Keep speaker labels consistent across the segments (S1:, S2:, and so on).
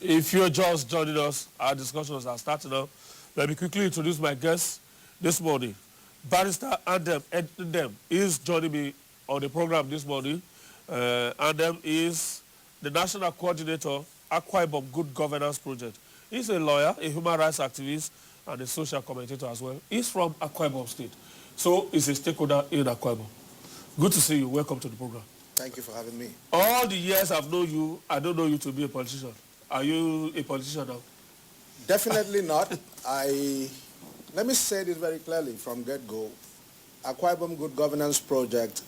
S1: If you're just joining us, our discussions are starting up. Let me quickly introduce my guests this morning. Barrister Andem is joining me on the program this morning. Andem is the National Coordinator, Akwa Ibom Good Governance Project. He's a lawyer, a human rights activist, and a social commentator as well. He's from Akwa Ibom State, so he's a stakeholder in Akwa Ibom. Good to see you. Welcome to the program.
S2: Thank you for having me.
S1: All the years I've known you, I don't know you to be a politician. Are you a politician now?
S2: Definitely not. Let me say this very clearly from get-go. Akwa Ibom Good Governance Project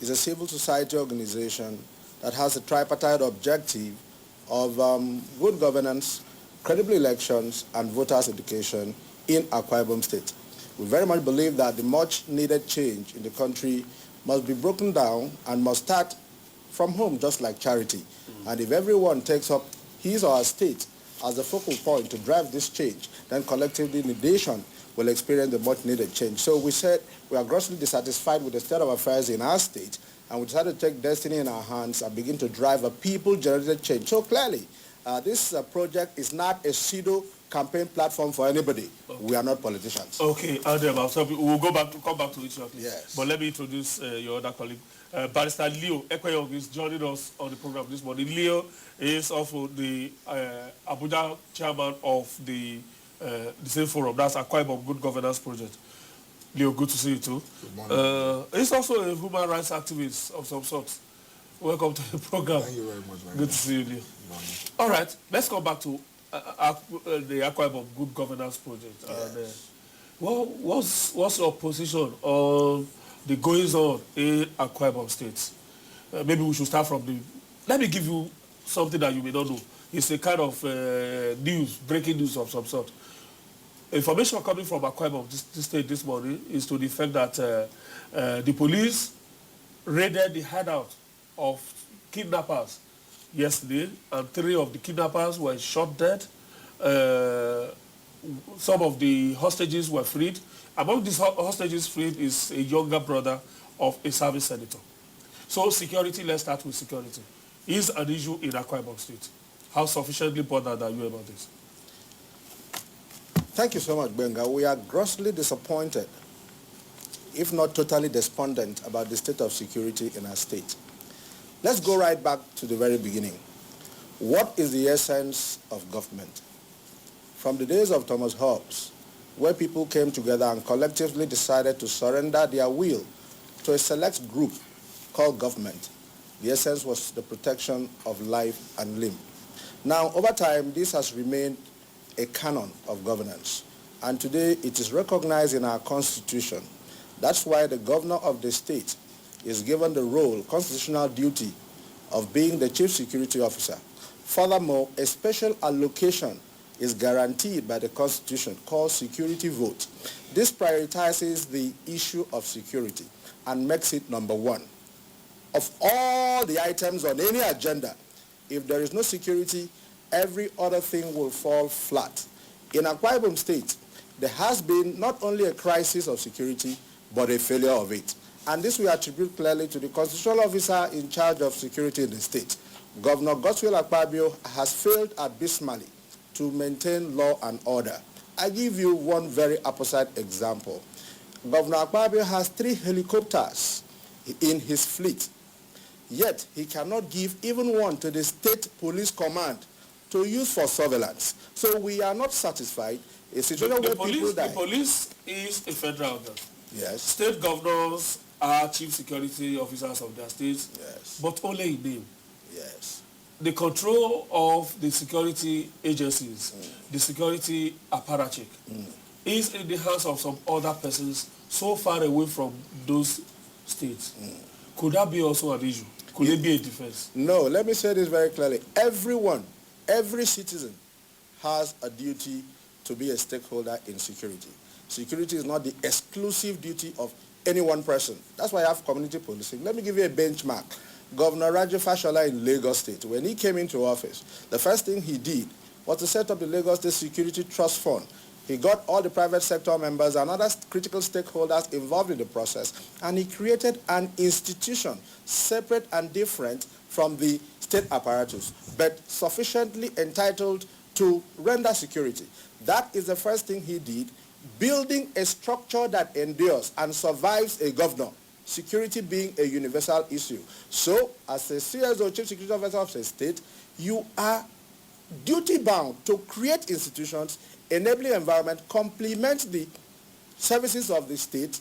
S2: is a civil society organization that has a tripartite objective of good governance, credible elections, and voters' education in Akwa Ibom State. We very much believe that the much-needed change in the country must be broken down and must start from home, just like charity. And if everyone takes up his or her state as the focal point to drive this change, then collectively the nation will experience the much-needed change. So we said we are grossly dissatisfied with the state of affairs in our state, and we decided to take destiny in our hands and begin to drive a people-generated change. So clearly, this project is not a pseudo-campaign platform for anybody. Okay. We are not politicians.
S1: Okay, Andem, so we'll come back to it shortly.
S2: Yes.
S1: But let me introduce your other colleague. Barrister Leo Ekwe is joining us on the program this morning. Leo is also the Abuja chairman of the same forum. That's Akwa Ibom Good Governance Project. Leo, good to see you too.
S3: Good morning.
S1: He's also a human rights activist of some sort. Welcome to the program.
S3: Thank you very much.
S1: Good to see you, Leo. All right, let's come back to the Akwa Ibom Good Governance Project.
S2: Yes.
S1: And, what's your position on the goings on in Akwa Ibom State? Maybe we should start from the... Let me give you something that you may not know. It's a kind of breaking news of some sort. Information coming from Akwa Ibom this state this morning is to the fact that the police raided the hideout of kidnappers yesterday, and 3 of the kidnappers were shot dead. Some of the hostages were freed. Among these hostages freed is a younger brother of a service senator. So security, let's start with security, is an issue in Akwa Ibom State. How sufficiently bothered are you about this?
S2: Thank you so much, Benga. We are grossly disappointed, if not totally despondent, about the state of security in our state. Let's go right back to the very beginning. What is the essence of government? From the days of Thomas Hobbes, where people came together and collectively decided to surrender their will to a select group called government, the essence was the protection of life and limb. Now, over time, this has remained a canon of governance, and today it is recognized in our constitution. That's why the governor of the state is given the role, constitutional duty, of being the chief security officer. Furthermore, a special allocation is guaranteed by the constitution called security vote. This prioritizes the issue of security and makes it number 1. Of all the items on any agenda, if there is no security, every other thing will fall flat. In Akwa Ibom State, there has been not only a crisis of security, but a failure of it. And this we attribute clearly to the constitutional officer in charge of security in the state. Governor Godswill Akpabio has failed abysmally to maintain law and order. I give you one very opposite example. Governor Akpabio has 3 helicopters in his fleet, yet he cannot give even one to the state police command to use for surveillance. So we are not satisfied. A situation where people die.
S1: The police is a federal government.
S2: Yes.
S1: State governors are chief security officers of their states,
S2: Yes.
S1: but only in name.
S2: Yes.
S1: The control of the security agencies, the security apparatchik, is in the hands of some other persons so far away from those states. Could that be also an issue? Could it be a defense?
S2: No, let me say this very clearly. Everyone, every citizen has a duty to be a stakeholder in security. Security is not the exclusive duty of any one person. That's why I have community policing. Let me give you a benchmark. Governor Raja Fashola in Lagos State, when he came into office, the first thing he did was to set up the Lagos State Security Trust Fund. He got all the private sector members and other critical stakeholders involved in the process, and he created an institution separate and different from the state apparatus, but sufficiently entitled to render security. That is the first thing he did, building a structure that endures and survives a governor, security being a universal issue. So, as a CSO, Chief Security Officer of a state, you are duty-bound to create institutions, enabling environment, complement the services of the state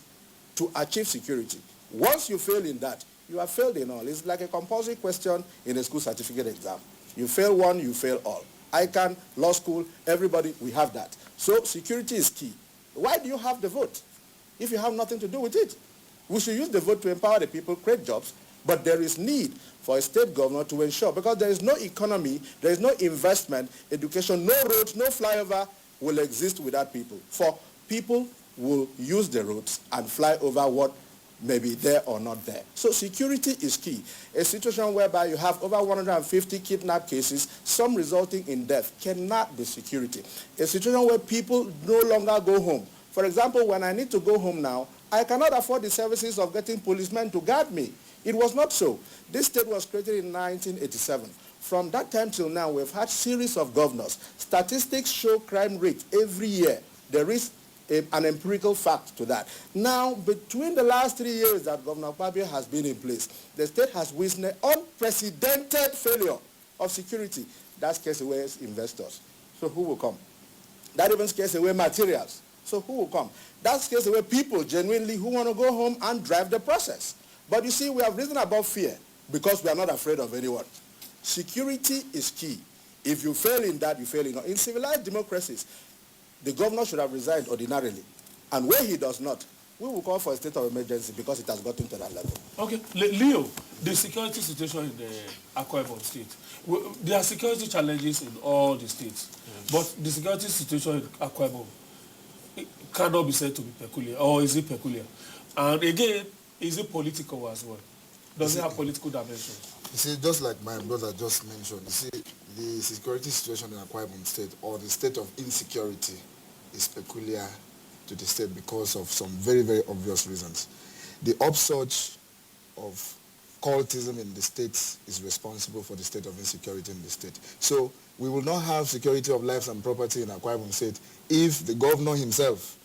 S2: to achieve security. Once you fail in that, you have failed in all. It's like a compulsory question in a school certificate exam. You fail one, you fail all. ICANN, law school, everybody, we have that. So security is key. Why do you have the vote if you have nothing to do with it? We should use the vote to empower the people, create jobs, but there is need for a state governor to ensure, because there is no economy, there is no investment, education, no roads, no flyover will exist without people. For people will use the roads and fly over what may be there or not there. So security is key. A situation whereby you have over 150 kidnap cases, some resulting in death, cannot be security. A situation where people no longer go home. For example, when I need to go home now, I cannot afford the services of getting policemen to guard me. It was not so. This state was created in 1987. From that time till now, we've had series of governors. Statistics show crime rate every year. There is an empirical fact to that. Now, between the last 3 years that Governor Akwa Ibom has been in place, the state has witnessed unprecedented failure of security. That scares away investors. So who will come? That even scares away materials. So who will come? That scares away people genuinely who want to go home and drive the process. But you see, we have risen above fear because we are not afraid of anyone. Security is key. If you fail in that, you fail in all. In civilized democracies, the governor should have resigned ordinarily. And where he does not, we will call for a state of emergency because it has gotten to that level.
S1: Okay, Leo, the security situation in the Akwa Ibom state, there are security challenges in all the states, but the security situation in Akwa Ibom cannot be said to be peculiar, or is it peculiar? And again, is it political as well? Does it have political dimensions?
S3: You see, just like my brother just mentioned, you see, the security situation in Akwa Ibom state, or the state of insecurity, is peculiar to the state because of some very, very obvious reasons. The upsurge of cultism in the state is responsible for the state of insecurity in the state. So we will not have security of lives and property in Akwa Ibom state if the governor himself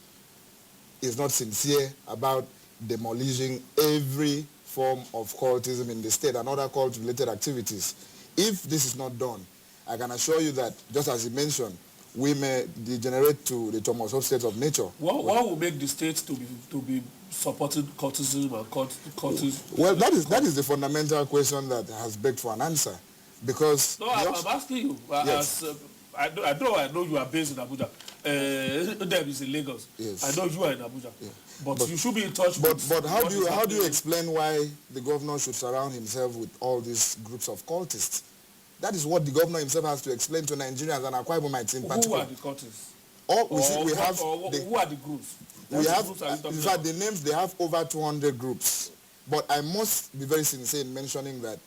S3: is not sincere about demolishing every form of cultism in the state and other cult-related activities. If this is not done, I can assure you that, just as he mentioned, we may degenerate to the Thomas Hobbes state of nature.
S1: What will make the state to be supporting cultism and cultism?
S3: Well, that is the fundamental question that has begged for an answer, because
S1: no, I'm asking you.
S3: Yes.
S1: I know you are based in Abuja. Dem is in Lagos.
S3: Yes.
S1: I know you are in Abuja. Yeah. But you should be in touch.
S3: But how do you explain why the governor should surround himself with all these groups of cultists? That is what the governor himself has to explain to Nigerians and Akwa Ibomites in particular.
S1: Who are the cultists?
S3: Who
S1: are the groups?
S3: We have, in fact, the names, they have over 200 groups. But I must be very sincere in mentioning that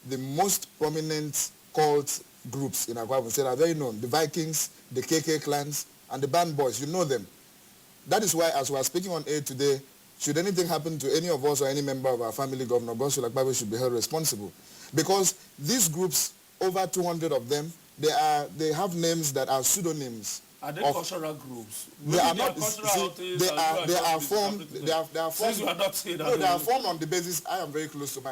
S3: the most prominent cult groups in Akwa Ibom State are very known. The Vikings, the KK clans, and the Band Boys. You know them. That is why, as we are speaking on air today, should anything happen to any of us or any member of our family, Governor Godswill Akpabio should be held responsible. Because these groups, over 200 of them, they have names that are pseudonyms.
S1: Are they cultural groups?
S3: They are not. They are formed. They are formed.
S1: Since you are not saying that.
S3: No, they are formed on the basis. I am very close to my